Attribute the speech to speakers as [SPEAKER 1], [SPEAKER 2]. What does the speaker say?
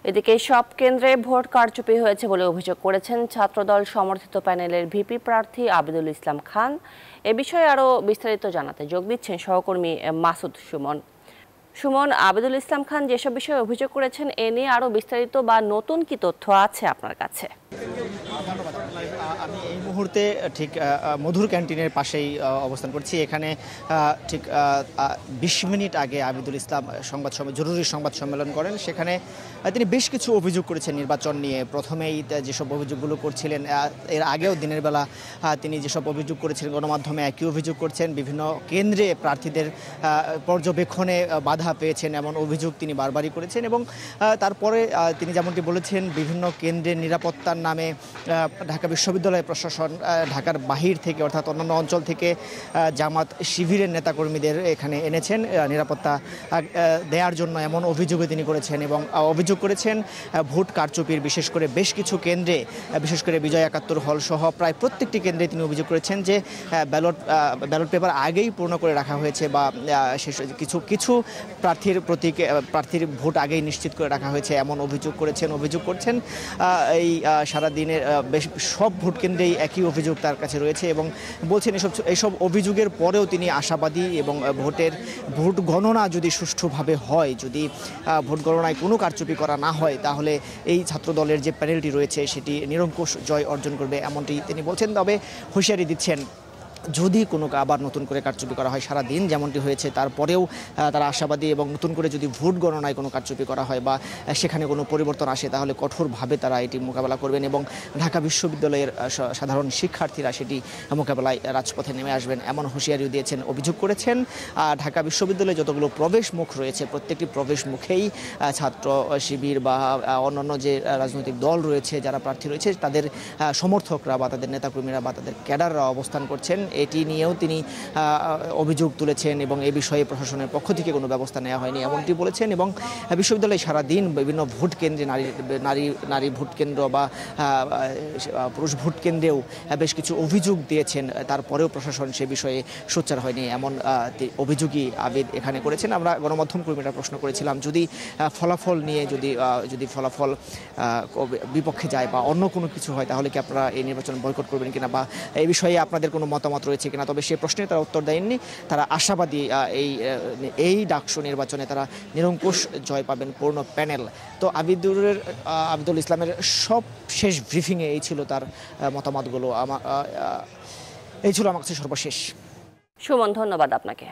[SPEAKER 1] এদিকে সব কেন্দ্রে ভোট কারচুপি হয়েছে বলে অভিযোগ করেছেন ছাত্রদল সমর্থিত প্যানেলের ভিপি প্রার্থী আবিদুল ইসলাম খান। এ বিষয়ে আরও বিস্তারিত জানাতে যোগ দিচ্ছেন সহকর্মী মাসুদ সুমন। সুমন, আবিদুল ইসলাম খান যেসব বিষয়ে অভিযোগ করেছেন এ নিয়ে আরও বিস্তারিত বা নতুন কি তথ্য আছে আপনার কাছে?
[SPEAKER 2] ধন্যবাদ। আমি এই মুহূর্তে ঠিক মধুর ক্যান্টিনের পাশেই অবস্থান করছি। এখানে ঠিক ২০ মিনিট আগে আবিদুল ইসলাম জরুরি সংবাদ সম্মেলন করেন। সেখানে তিনি বেশ কিছু অভিযোগ করেছেন নির্বাচন নিয়ে। প্রথমেই যেসব অভিযোগগুলো করছিলেন, এর আগেও দিনের বেলা তিনি যেসব অভিযোগ করেছিলেন গণমাধ্যমে একই অভিযোগ করছেন। বিভিন্ন কেন্দ্রে প্রার্থীদের পর্যবেক্ষণে বাধা পেয়েছেন এমন অভিযোগ তিনি বারবারই করেছেন এবং তারপরে তিনি যেমনটি বলেছেন বিভিন্ন কেন্দ্রের নিরাপত্তার নামে ঢাকা বিশ্ববিদ্যালয় প্রশাসন ঢাকার বাহির থেকে অর্থাৎ অন্যান্য অঞ্চল থেকে জামাত শিবিরের নেতাকর্মীদের এখানে এনেছেন নিরাপত্তা দেওয়ার জন্য, এমন অভিযোগও তিনি করেছেন এবং অভিযোগ করেছেন ভোট কারচুপির বিশেষ করে বেশ কিছু কেন্দ্রে, বিশেষ করে বিজয় ৭১ হল সহ প্রায় প্রত্যেকটি কেন্দ্রে তিনি অভিযোগ করেছেন যে ব্যালট পেপার আগেই পূর্ণ করে রাখা হয়েছে বা কিছু প্রার্থীর ভোট আগেই নিশ্চিত করে রাখা হয়েছে এমন অভিযোগ করছেন। এই সারাদিনের সব ভোট কেন্দ্রেই একই অভিযোগ তার কাছে রয়েছে এবং বলছেন এইসব অভিযোগের পরেও তিনি আশাবাদী এবং ভোট গণনা যদি সুষ্ঠুভাবে হয়, যদি ভোট গণনায় কোনো কারচুপি করা না হয়, তাহলে এই ছাত্রদলের যে প্যানেলটি রয়েছে সেটি নিরঙ্কুশ জয় অর্জন করবে এমনটি তিনি বলছেন। তবে হুঁশিয়ারি দিচ্ছেন যদি কোনো আবার নতুন করে কারচুপি করা হয় সারাদিন যেমনটি হয়েছে তারপরেও তারা আশাবাদী এবং নতুন করে যদি ভোট গণনায় কোনো কারচুপি করা হয় বা সেখানে কোনো পরিবর্তন আসে তাহলে কঠোরভাবে তারা এটি মোকাবেলা করবেন এবং ঢাকা বিশ্ববিদ্যালয়ের সাধারণ শিক্ষার্থীরা সেটি মোকাবেলায় রাজপথে নেমে আসবেন এমন হুঁশিয়ারিও দিয়েছেন, অভিযোগ করেছেন। ঢাকা বিশ্ববিদ্যালয়ে যতগুলো প্রবেশ মুখ রয়েছে প্রত্যেকটি প্রবেশ মুখেই ছাত্র শিবির বা অন্যান্য যে রাজনৈতিক দল রয়েছে, যারা প্রার্থী রয়েছে তাদের সমর্থকরা বা তাদের নেতাকর্মীরা বা তাদের ক্যাডাররা অবস্থান করছেন। এটি নিয়েও তিনি অভিযোগ তুলেছেন এবং এ বিষয়ে প্রশাসনের পক্ষ থেকে কোনো ব্যবস্থা নেওয়া হয়নি এমনটি বলেছেন এবং বিশ্ববিদ্যালয়ে সারাদিন বিভিন্ন ভোট কেন্দ্রে নারী ভোট কেন্দ্র বা পুরুষ ভোট কেন্দ্রেও বেশ কিছু অভিযোগ দিয়েছেন, তারপরেও প্রশাসন সে বিষয়ে সোচ্চার হয়নি এমন অভিযোগই আবিদ এখানে করেছেন। আমরা গণমাধ্যম কর্মীরা প্রশ্ন করেছিলাম যদি ফলাফল নিয়ে যদি ফলাফল বিপক্ষে যায় বা অন্য কোনো কিছু হয় তাহলে কি আপনারা এই নির্বাচন বয়কট করবেন কিনা বা এই বিষয়ে আপনাদের কোনো মতামত রয়েছে কিনা, তবে সে প্রশ্নে তারা উত্তর দেননি। তারা আশাবাদী এই ডাকসু নির্বাচনে তারা নিরঙ্কুশ জয় পাবেন পূর্ণ প্যানেল। তো আবিদুল ইসলামের সব শেষ ব্রিফিংয়ে এই ছিল তার মতামতগুলো, এই ছিল আমার কাছে সর্বশেষ।
[SPEAKER 1] সুমন, ধন্যবাদ আপনাকে।